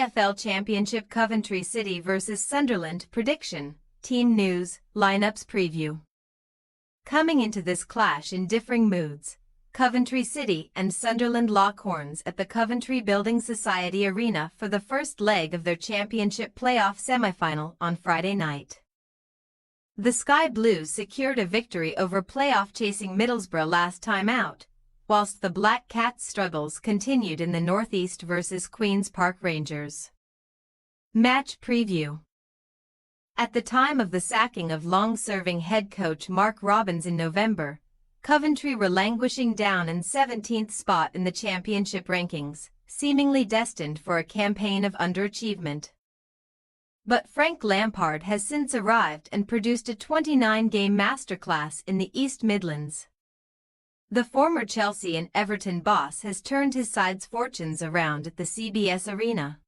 EFL Championship Coventry City vs Sunderland prediction, team news, lineups preview. Coming into this clash in differing moods, Coventry City and Sunderland lock horns at the Coventry Building Society Arena for the first leg of their championship playoff semi-final on Friday night. The Sky Blues secured a victory over playoff-chasing Middlesbrough last time out, whilst the Black Cats' struggles continued in the Northeast vs Queen's Park Rangers. Match preview. At the time of the sacking of long-serving head coach Mark Robins in November, Coventry were languishing down in 17th spot in the championship rankings, seemingly destined for a campaign of underachievement. But Frank Lampard has since arrived and produced a 29-game masterclass in the East Midlands. The former Chelsea and Everton boss has turned his side's fortunes around at the CBS Arena,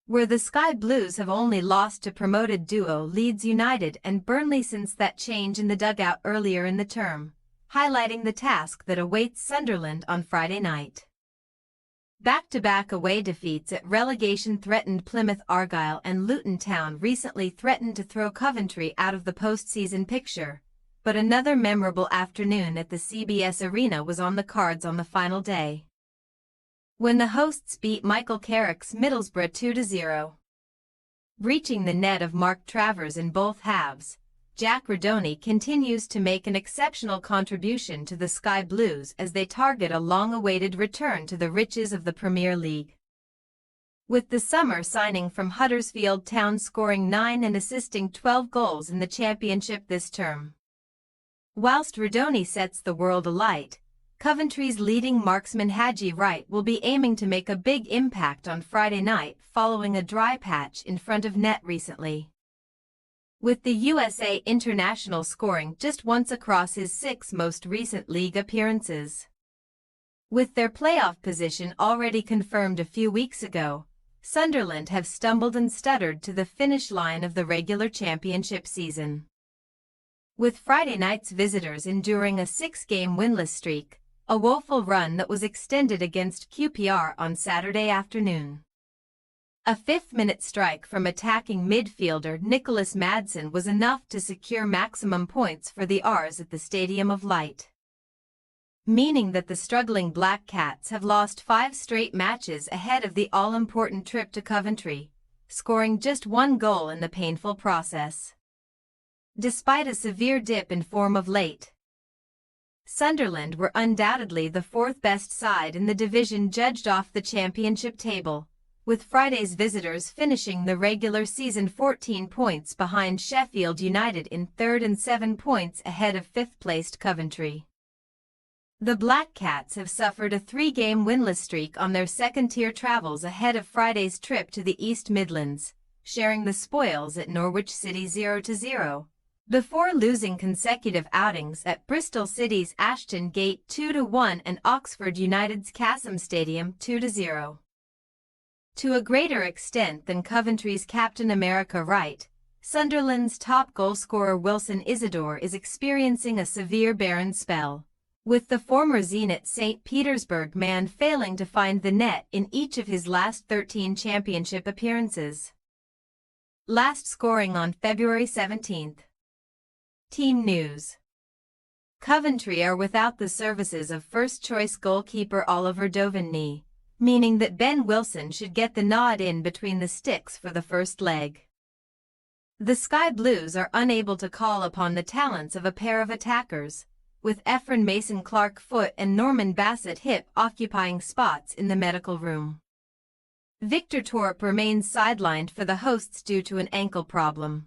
where the Sky Blues have only lost to promoted duo Leeds United and Burnley since that change in the dugout earlier in the term, highlighting the task that awaits Sunderland on Friday night. Back-to-back away defeats at relegation-threatened Plymouth Argyle and Luton Town recently threatened to throw Coventry out of the postseason picture, but another memorable afternoon at the CBS Arena was on the cards on the final day, when the hosts beat Michael Carrick's Middlesbrough 2-0. Reaching the net of Mark Travers in both halves, Jack Redoni continues to make an exceptional contribution to the Sky Blues as they target a long-awaited return to the riches of the Premier League, with the summer signing from Huddersfield Town scoring 9 and assisting 12 goals in the championship this term. Whilst Redoni sets the world alight, Coventry's leading marksman Haji Wright will be aiming to make a big impact on Friday night following a dry patch in front of net recently, with the USA international scoring just once across his 6 most recent league appearances. With their playoff position already confirmed a few weeks ago, Sunderland have stumbled and stuttered to the finish line of the regular championship season, with Friday night's visitors enduring a 6-game winless streak, a woeful run that was extended against QPR on Saturday afternoon. A 5th-minute strike from attacking midfielder Nicholas Madsen was enough to secure maximum points for the R's at the Stadium of Light, meaning that the struggling Black Cats have lost 5 straight matches ahead of the all-important trip to Coventry, scoring just 1 goal in the painful process. Despite a severe dip in form of late, Sunderland were undoubtedly the 4th best side in the division judged off the championship table, with Friday's visitors finishing the regular season 14 points behind Sheffield United in 3rd and 7 points ahead of 5th-placed Coventry. The Black Cats have suffered a 3-game winless streak on their second-tier travels ahead of Friday's trip to the East Midlands, sharing the spoils at Norwich City 0-0. Before losing consecutive outings at Bristol City's Ashton Gate 2-1 and Oxford United's Cassim Stadium 2-0. To a greater extent than Coventry's Captain America Wright, Sunderland's top goalscorer Wilson Isidore is experiencing a severe barren spell, with the former Zenit St. Petersburg man failing to find the net in each of his last 13 championship appearances, last scoring on February 17th. Team news. Coventry are without the services of first-choice goalkeeper Oliver Dovigny, meaning that Ben Wilson should get the nod in between the sticks for the first leg. The Sky Blues are unable to call upon the talents of a pair of attackers, with Ephron Mason Clark foot and Norman Bassett hip occupying spots in the medical room. Victor Torp remains sidelined for the hosts due to an ankle problem,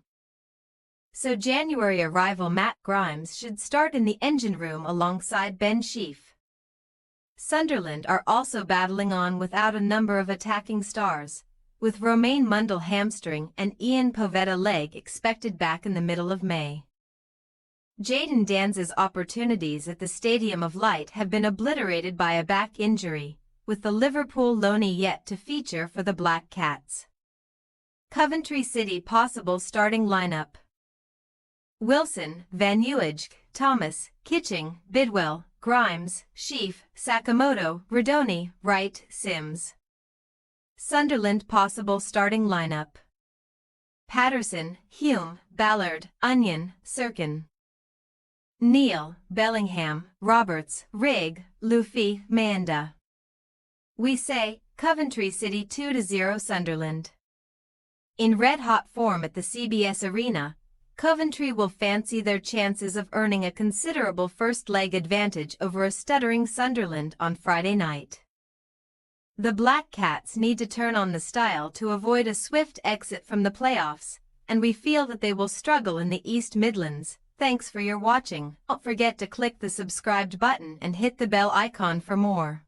so January arrival Matt Grimes should start in the engine room alongside Ben Sheaf. Sunderland are also battling on without a number of attacking stars, with Romain Mundle hamstring and Ian Poveda leg expected back in the middle of May. Jadon Danza's opportunities at the Stadium of Light have been obliterated by a back injury, with the Liverpool loanee yet to feature for the Black Cats. Coventry City possible starting lineup: Wilson, Van Uwijk, Thomas, Kitching, Bidwell, Grimes, Sheaf, Sakamoto, Redoni, Wright, Sims. Sunderland possible starting lineup. Patterson, Hume, Ballard, Onion, Sirkin. Neal, Bellingham, Roberts, Rigg, Luffy, Manda. We say, Coventry City 2-0 Sunderland. In red-hot form at the CBS Arena, Coventry will fancy their chances of earning a considerable first-leg advantage over a stuttering Sunderland on Friday night. The Black Cats need to turn on the style to avoid a swift exit from the playoffs, and we feel that they will struggle in the East Midlands. Thanks for your watching. Don't forget to click the subscribed button and hit the bell icon for more.